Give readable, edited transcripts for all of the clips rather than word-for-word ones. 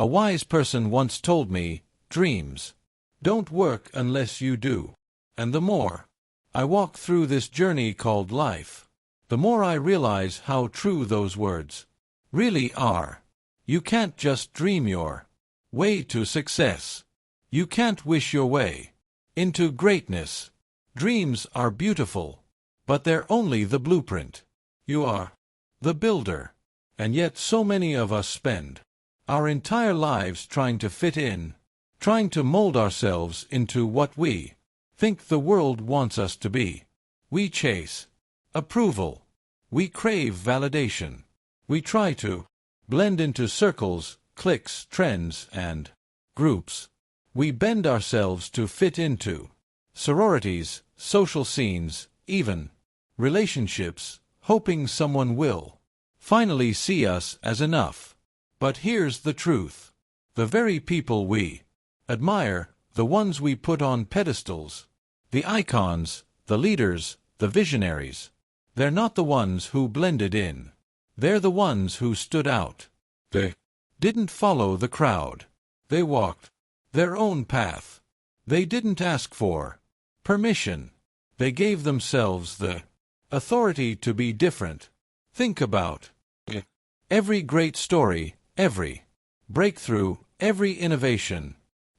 A wise person once told me, dreams don't work unless you do. And the more I walk through this journey called life, the more I realize how true those words really are. You can't just dream your way to success. You can't wish your way into greatness. Dreams are beautiful, but they're only the blueprint. You are the builder. And yet so many of us spend our entire lives trying to fit in, trying to mold ourselves into what we think the world wants us to be. We chase approval. We crave validation. We try to blend into circles, cliques, trends, and groups. We bend ourselves to fit into sororities, social scenes, even relationships, hoping someone will finally see us as enough. But here's the truth. The very people we admire, the ones we put on pedestals, the icons, the leaders, the visionaries, they're not the ones who blended in. They're the ones who stood out. They didn't follow the crowd. They walked their own path. They didn't ask for permission. They gave themselves the authority to be different. Think about it. Every great story, every breakthrough, every innovation,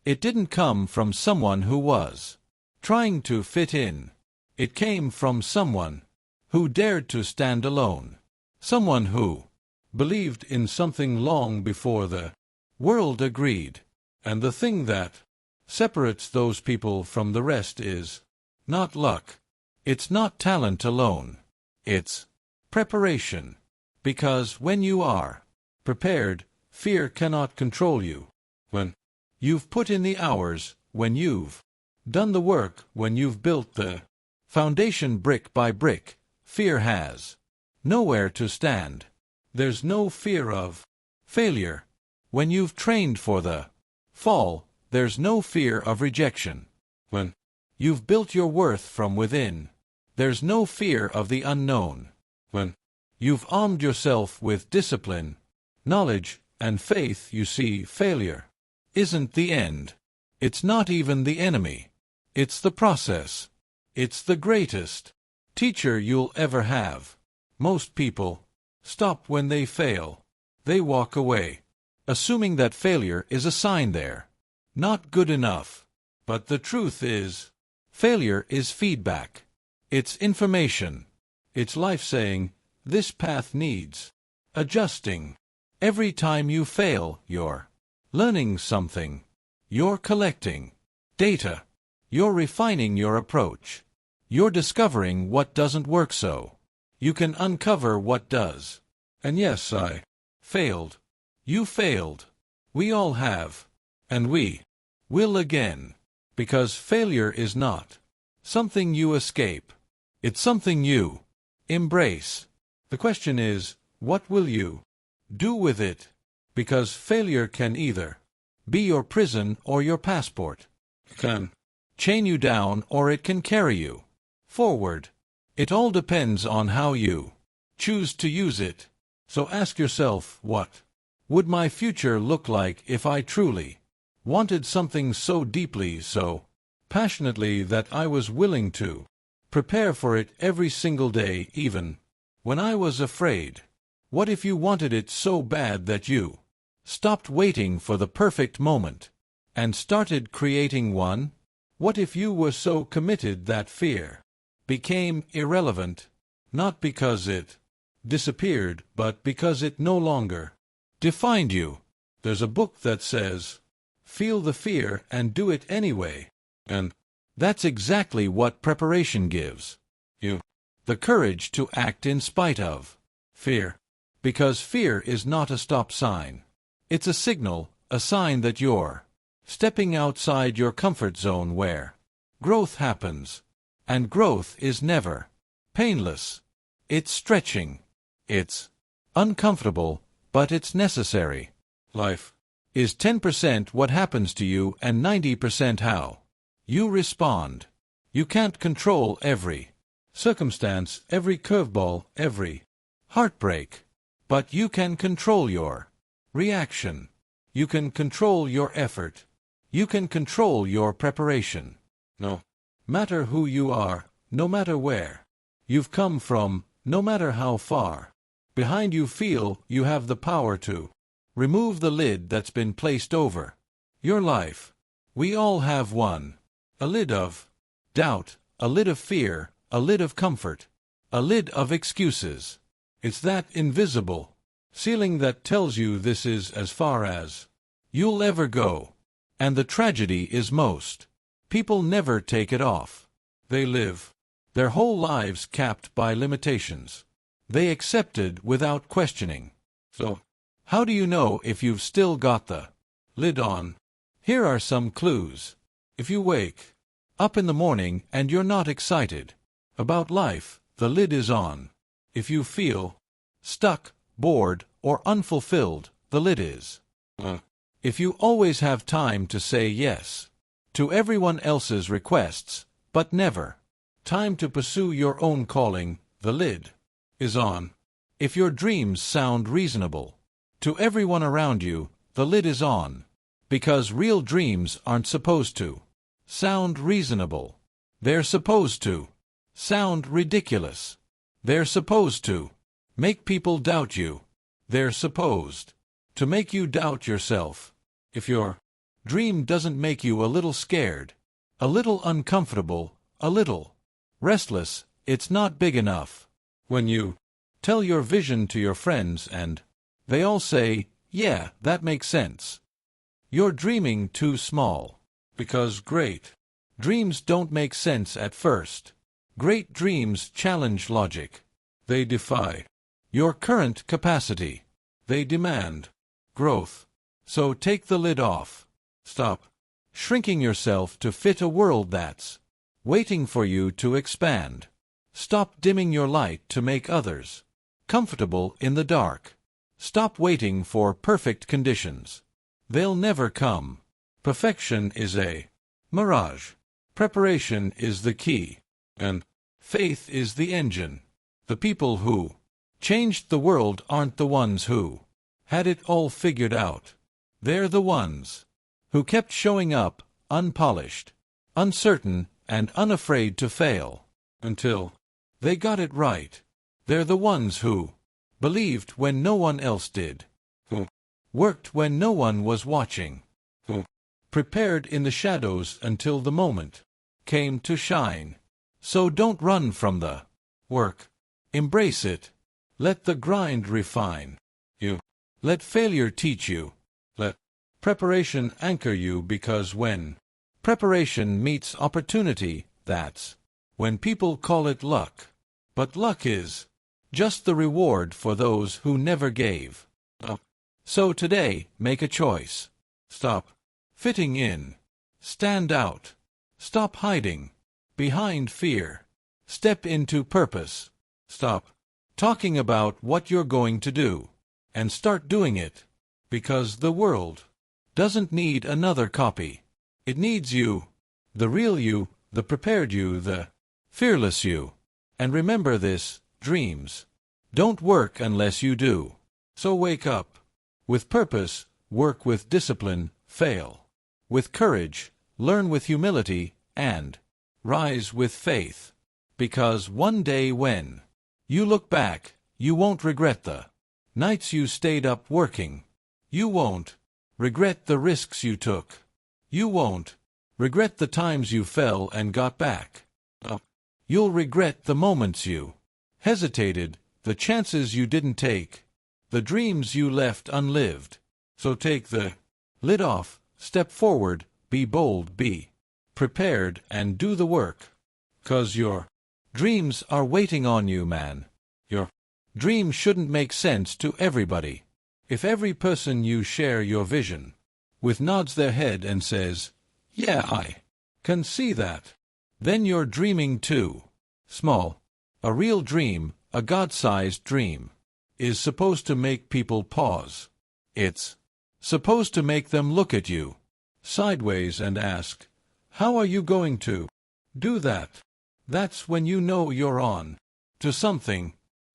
it didn't come from someone who was trying to fit in. It came from someone who dared to stand alone. Someone who believed in something long before the world agreed. And the thing that separates those people from the rest is not luck. It's not talent alone. It's preparation. Because when you are prepared, fear cannot control you. When you've put in the hours, when you've done the work, when you've built the foundation brick by brick, fear has nowhere to stand. There's no fear of failure. When you've trained for the fall, there's no fear of rejection. When you've built your worth from within, there's no fear of the unknown. When you've armed yourself with discipline, knowledge, and faith, you see, failure isn't the end. It's not even the enemy. It's the process. It's the greatest teacher you'll ever have. Most people stop when they fail. They walk away, assuming that failure is a sign they're not good enough. But the truth is, failure is feedback. It's information. It's life saying, this path needs adjusting. Every time you fail, you're learning something. You're collecting data. You're refining your approach. You're discovering what doesn't work so you can uncover what does. And yes, I failed. You failed. We all have. And we will again. Because failure is not something you escape. It's something you embrace. The question is, what will you do with it? Because failure can either be your prison or your passport. It can chain you down or it can carry you forward. It all depends on how you choose to use it. So ask yourself, what would my future look like if I truly wanted something so deeply, so passionately, that I was willing to prepare for it every single day, even when I was afraid? What if you wanted it so bad that you stopped waiting for the perfect moment and started creating one? What if you were so committed that fear became irrelevant, not because it disappeared, but because it no longer defined you? There's a book that says, feel the fear and do it anyway. And that's exactly what preparation gives you. The courage to act in spite of fear. Because fear is not a stop sign. It's a signal, a sign that you're stepping outside your comfort zone where growth happens. And growth is never painless. It's stretching. It's uncomfortable, but it's necessary. Life is 10% what happens to you and 90% how you respond. You can't control every circumstance, every curveball, every heartbreak. But you can control your reaction. You can control your effort. You can control your preparation. No matter who you are, no matter where you've come from, no matter how far behind you feel, you have the power to remove the lid that's been placed over your life. We all have one. A lid of doubt, a lid of fear, a lid of comfort, a lid of excuses. It's that invisible ceiling that tells you this is as far as you'll ever go. And the tragedy is most people never take it off. They live their whole lives capped by limitations they accepted without questioning. So, how do you know if you've still got the lid on? Here are some clues. If you wake up in the morning and you're not excited about life, the lid is on. If you feel stuck, bored, or unfulfilled, the lid is. If you always have time to say yes to everyone else's requests, but never time to pursue your own calling, the lid is on. If your dreams sound reasonable to everyone around you, the lid is on. Because real dreams aren't supposed to sound reasonable. They're supposed to sound ridiculous. They're supposed to make people doubt you. They're supposed to make you doubt yourself. If your dream doesn't make you a little scared, a little uncomfortable, a little restless, it's not big enough. When you tell your vision to your friends and they all say, "Yeah, that makes sense," you're dreaming too small. Because great dreams don't make sense at first. Great dreams challenge logic. They defy your current capacity. They demand growth. So take the lid off. Stop shrinking yourself to fit a world that's waiting for you to expand. Stop dimming your light to make others comfortable in the dark. Stop waiting for perfect conditions. They'll never come. Perfection is a mirage. Preparation is the key. And faith is the engine. The people who changed the world aren't the ones who had it all figured out. They're the ones who kept showing up, unpolished, uncertain, and unafraid to fail, until they got it right. They're the ones who believed when no one else did, who worked when no one was watching, who prepared in the shadows until the moment came to shine. So don't run from the work. Embrace it. Let the grind refine you. Let failure teach you. Let preparation anchor you, because when preparation meets opportunity, that's when people call it luck. But luck is just the reward for those who never gave up. So today, make a choice. Stop fitting in. Stand out. Stop hiding behind fear. Step into purpose. Stop talking about what you're going to do and start doing it, because the world doesn't need another copy. It needs you, the real you, the prepared you, the fearless you. And remember this, dreams don't work unless you do. So wake up with purpose, work with discipline, fail with courage, learn with humility, and rise with faith. Because one day when you look back, you won't regret the nights you stayed up working. You won't regret the risks you took. You won't regret the times you fell and got back up. You'll regret the moments you hesitated, the chances you didn't take, the dreams you left unlived. So take the lid off, step forward, be bold, be prepared, and do the work. 'Cause your dreams are waiting on you, man. Your dream shouldn't make sense to everybody. If every person you share your vision with nods their head and says, "Yeah, I can see that," then you're dreaming too small. A real dream, a God-sized dream, is supposed to make people pause. It's supposed to make them look at you sideways and ask, "How are you going to do that?" That's when you know you're on to something.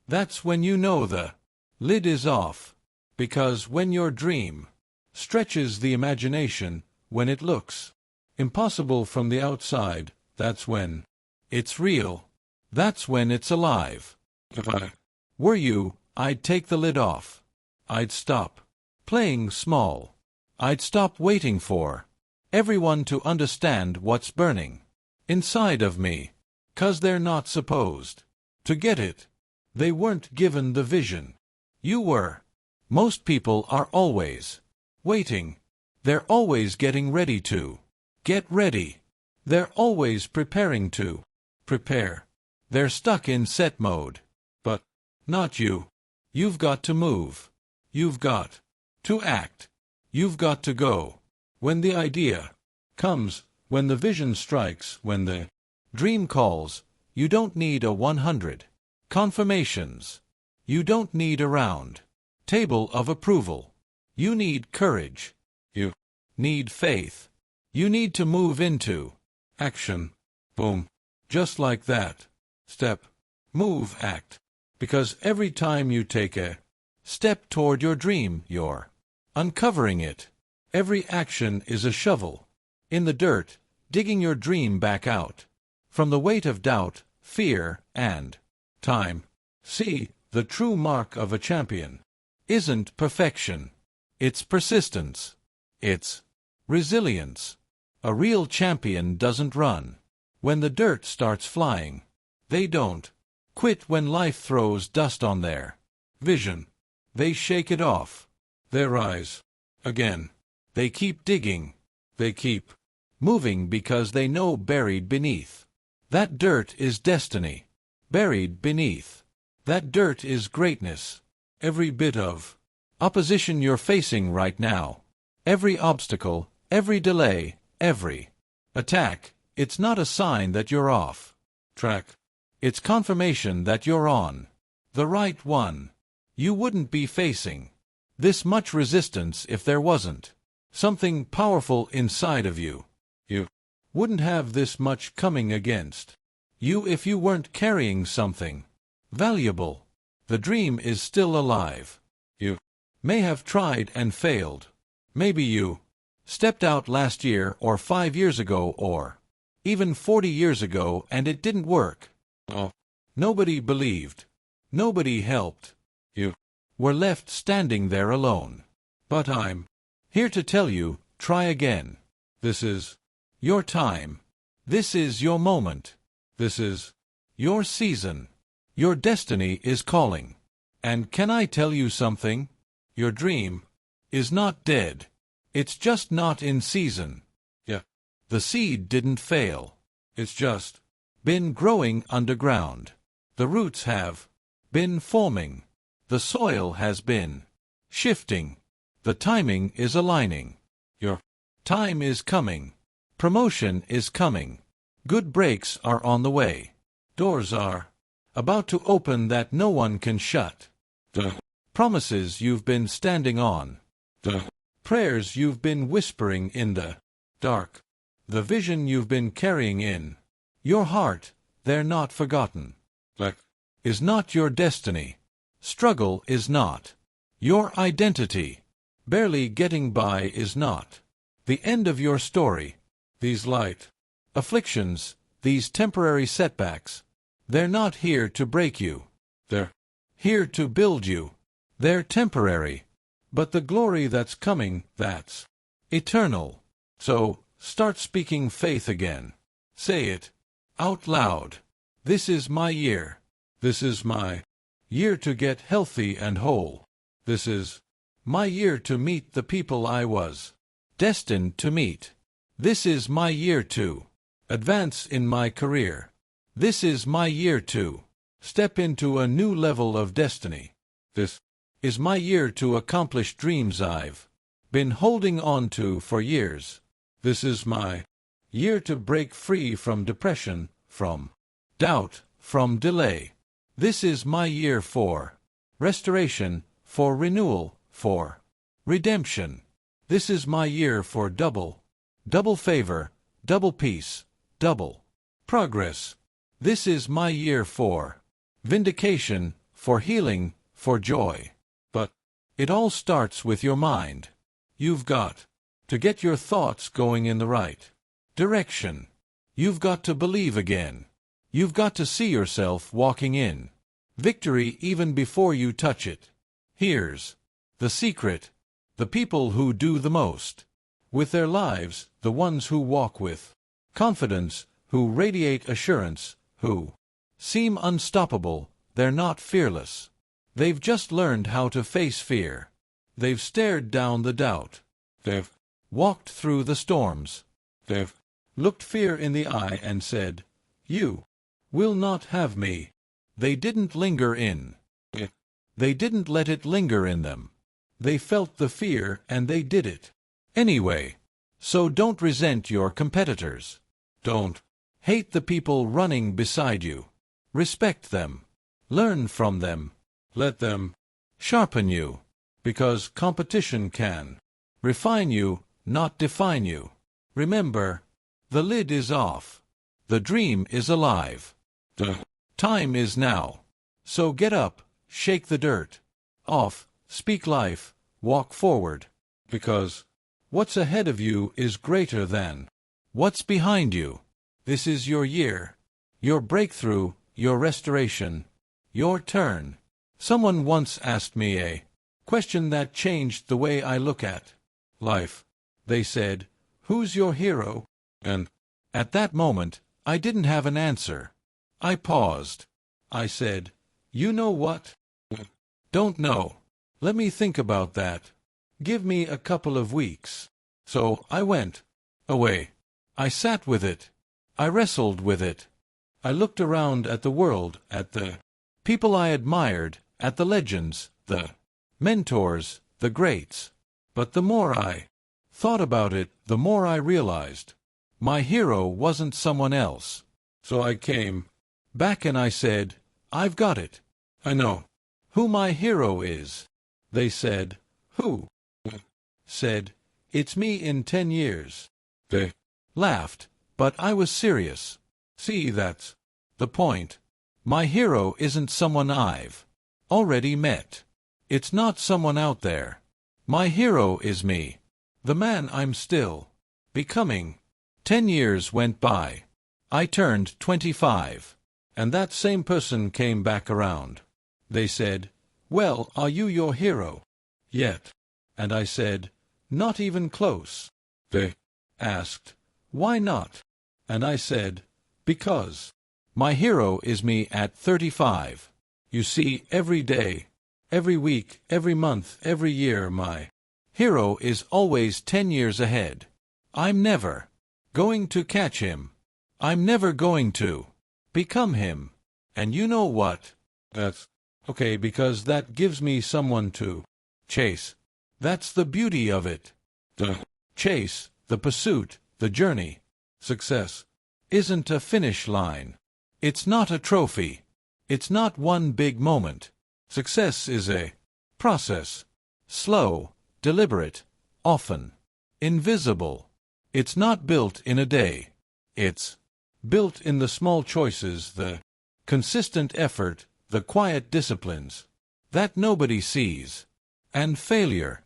That's when you know the lid is off. Because when your dream stretches the imagination when it looks impossible from the outside. That's when it's real. That's when it's alive. If I were you, I'd take the lid off. I'd stop playing small. I'd stop waiting for everyone to understand what's burning inside of me, 'cause they're not supposed to get it. They weren't given the vision. You were. Most people are always waiting. They're always getting ready to get ready. They're always preparing to prepare. They're stuck in set mode. But not you. You've got to move. You've got to act. You've got to go. When the idea comes, when the vision strikes, when the dream calls, you don't need a 100 confirmations. You don't need a round table of approval. You need courage. You need faith. You need to move into action. Boom. Just like that. Step. Move. Act. Because every time you take a step toward your dream, you're uncovering it. Every action is a shovel in the dirt, digging your dream back out from the weight of doubt, fear, and time. See, the true mark of a champion isn't perfection. It's persistence. It's resilience. A real champion doesn't run when the dirt starts flying. They don't quit when life throws dust on their vision. They shake it off. They rise again. They keep digging. They keep moving because they know buried beneath that dirt is destiny. Buried beneath that dirt is greatness. Every bit of opposition you're facing right now, every obstacle, every delay, every attack, it's not a sign that you're off track. It's confirmation that you're on the right one. You wouldn't be facing this much resistance if there wasn't something powerful inside of you. You wouldn't have this much coming against you if you weren't carrying something valuable. The dream is still alive. You may have tried and failed. Maybe you stepped out last year or 5 years ago or even 40 years ago and it didn't work. Oh, nobody believed. Nobody helped. You were left standing there alone. But I'm here to tell you, try again. This is your time. This is your moment. This is your season. Your destiny is calling. And can I tell you something? Your dream is not dead. It's just not in season. Yeah. The seed didn't fail. It's just been growing underground. The roots have been forming. The soil has been shifting. The timing is aligning. Your time is coming. Promotion is coming. Good breaks are on the way. Doors are about to open that no one can shut. The promises you've been standing on. The prayers you've been whispering in the dark. The vision you've been carrying in your heart, they're not forgotten. That is not your destiny. Struggle is not your identity. Barely getting by is not the end of your story. These light afflictions, these temporary setbacks, they're not here to break you. They're here to build you. They're temporary. But the glory that's coming, that's eternal. So, start speaking faith again. Say it out loud. This is my year. This is my year to get healthy and whole. This is my year to meet the people I was destined to meet. This is my year to advance in my career. This is my year to step into a new level of destiny. This is my year to accomplish dreams I've been holding on to for years. This is my year to break free from depression, from doubt, from delay. This is my year for restoration, for renewal, for redemption. This is my year for double favor, double peace, double progress. This is my year for vindication, for healing, for joy. But it all starts with your mind. You've got to get your thoughts going in the right direction. You've got to believe again. You've got to see yourself walking in victory even before you touch it. Here's the secret. The people who do the most with their lives, the ones who walk with confidence, who radiate assurance, who seem unstoppable, they're not fearless. They've just learned how to face fear. They've stared down the doubt. They've walked through the storms. They've looked fear in the eye and said, "You will not have me." They didn't linger in it. They didn't let it linger in them. They felt the fear and they did it anyway. So don't resent your competitors. Don't hate the people running beside you. Respect them. Learn from them. Let them sharpen you. Because competition can refine you, not define you. Remember, the lid is off. The dream is alive. The time is now. So get up, shake the dirt off, speak life, walk forward. Because what's ahead of you is greater than what's behind you. This is your year, your breakthrough, your restoration, your turn. Someone once asked me a question that changed the way I look at life. They said, "Who's your hero?" And at that moment, I didn't have an answer. I paused. I said, "You know what? Don't know. Let me think about that. Give me a couple of weeks." So I went away. I sat with it. I wrestled with it. I looked around at the world, at the people I admired, at the legends, the mentors, the greats. But the more I thought about it, the more I realized my hero wasn't someone else. So I came back and I said, "I've got it. I know who my hero is." They said, "Who?" Said, "It's me in 10 years." They laughed, but I was serious. See, that's the point. My hero isn't someone I've already met. It's not someone out there. My hero is me, the man I'm still becoming. 10 years went by. I turned 25, and that same person came back around. They said, "Well, are you your hero yet?" And I said, "Not even close." They asked, "Why not?" And I said, "Because my hero is me at 35. You see, every day, every week, every month, every year, my hero is always 10 years ahead. I'm never going to catch him. I'm never going to become him. And you know what? That's okay, because that gives me someone to chase. That's the beauty of it. The chase, the pursuit, the journey. Success isn't a finish line. It's not a trophy. It's not one big moment. Success is a process. Slow, deliberate, often invisible. It's not built in a day. It's built in the small choices, the consistent effort, the quiet disciplines that nobody sees. And failure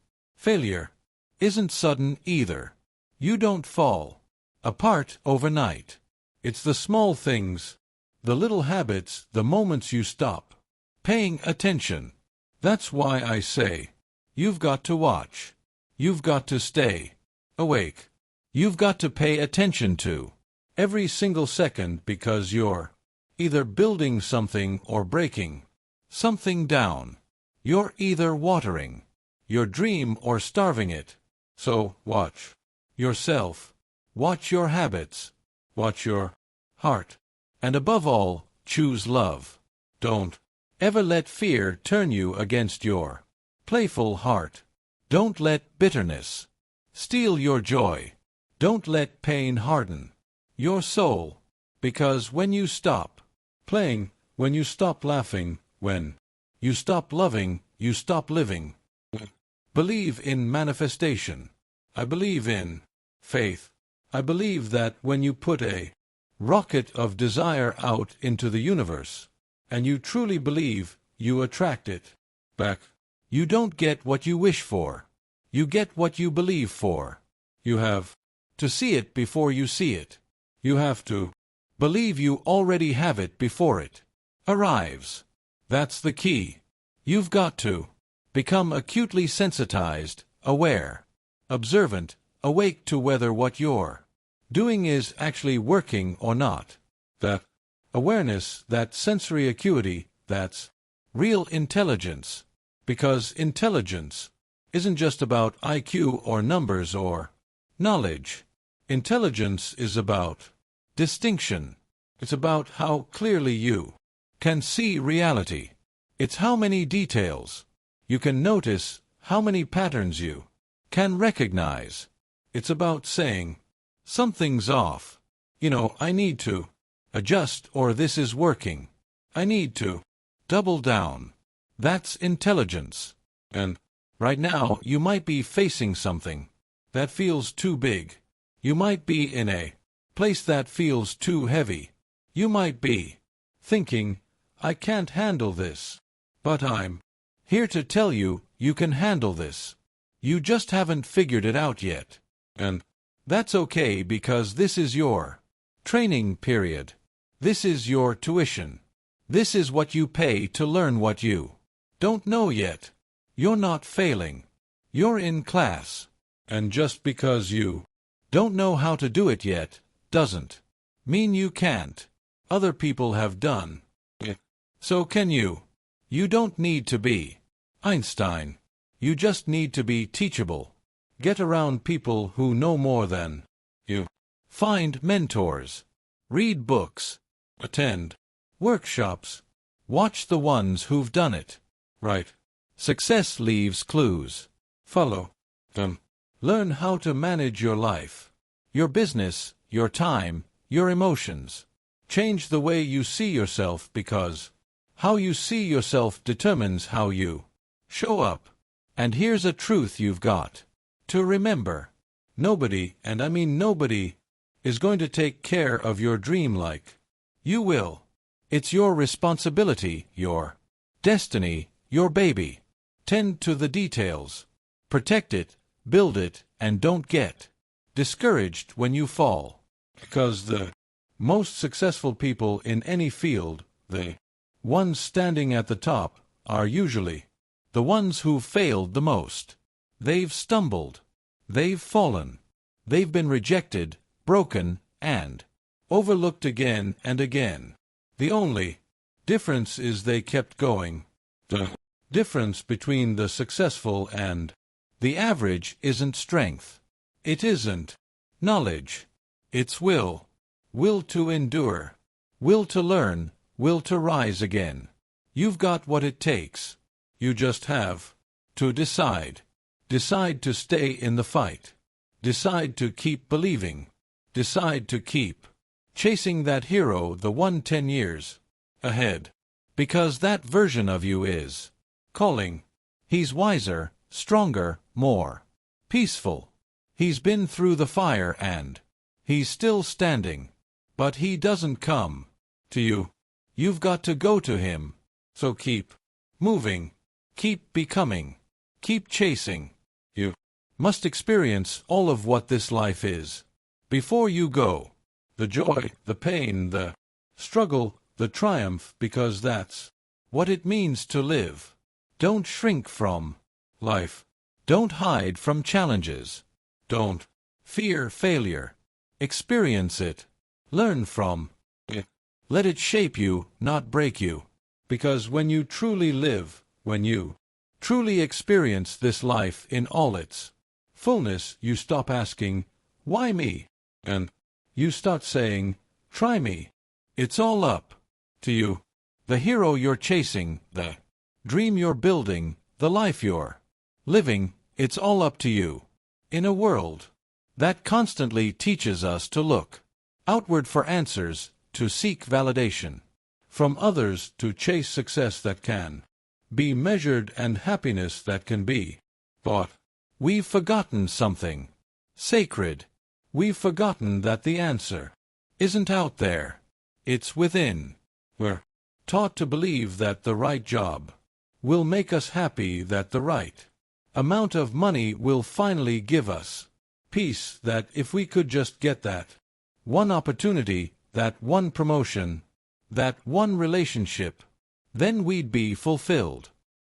isn't sudden either. You don't fall apart overnight. It's the small things, the little habits, the moments you stop paying attention. That's why I say, you've got to watch. You've got to stay awake. You've got to pay attention to every single second, because you're either building something or breaking something down. You're either watering your dream or starving it. So watch yourself. Watch your habits. Watch your heart. And above all, choose love. Don't ever let fear turn you against your playful heart. Don't let bitterness steal your joy. Don't let pain harden your soul. Because when you stop playing, when you stop laughing, when you stop loving, you stop living. Believe in manifestation. I believe in faith. I believe that when you put a rocket of desire out into the universe, and you truly believe, you attract it back. You don't get what you wish for. You get what you believe for. You have to see it before you see it. You have to believe you already have it before it arrives. That's the key. You've got to become acutely sensitized, aware, observant, awake to whether what you're doing is actually working or not. That awareness, that sensory acuity, that's real intelligence. Because intelligence isn't just about IQ or numbers or knowledge. Intelligence is about distinction. It's about how clearly you can see reality. It's how many details you can notice, how many patterns you can recognize. It's about saying, something's off. I need to adjust, or this is working. I need to double down. That's intelligence. And right now, you might be facing something that feels too big. You might be in a place that feels too heavy. You might be thinking, I can't handle this. But I'm here to tell you, you can handle this. You just haven't figured it out yet. And that's okay, because this is your training period. This is your tuition. This is what you pay to learn what you don't know yet. You're not failing. You're in class. And just because you don't know how to do it yet doesn't mean you can't. Other people have done it. So can you. You don't need to be Einstein. You just need to be teachable. Get around people who know more than you. Find mentors. Read books. Attend workshops. Watch the ones who've done it right. Success leaves clues. Follow them. Learn how to manage your life, your business, your time, your emotions. Change the way you see yourself, because how you see yourself determines how you show up. And here's a truth you've got to remember. Nobody, and I mean nobody, is going to take care of your dream like you will. It's your responsibility, your destiny, your baby. Tend to the details. Protect it, build it, and don't get discouraged when you fall. Because the most successful people in any field, the ones standing at the top, are usually the ones who failed the most. They've stumbled. They've fallen. They've been rejected, broken, and overlooked again and again. The only difference is they kept going. The difference between the successful and the average isn't strength. It isn't knowledge. It's will. Will to endure. Will to learn. Will to rise again. You've got what it takes. You just have to decide. Decide to stay in the fight. Decide to keep believing. Decide to keep chasing that hero, the one 10 years ahead. Because that version of you is calling. He's wiser, stronger, more peaceful. He's been through the fire and he's still standing. But he doesn't come to you. You've got to go to him. So keep moving. Keep becoming. Keep chasing. You must experience all of what this life is before you go. The joy, the pain, the struggle, the triumph, because that's what it means to live. Don't shrink from life. Don't hide from challenges. Don't fear failure. Experience it. Learn from it. Let it shape you, not break you. Because when you truly live, when you truly experience this life in all its fullness, you stop asking, why me? And you start saying, try me. It's all up to you. The hero you're chasing, the dream you're building, the life you're living, it's all up to you. In a world that constantly teaches us to look outward for answers, to seek validation from others, to chase success that can be measured and happiness that can be bought, we've forgotten something sacred. We've forgotten that the answer isn't out there. It's within. We're taught to believe that the right job will make us happy, that the right amount of money will finally give us peace, that if we could just get that one opportunity, that one promotion, that one relationship, then we'd be fulfilled.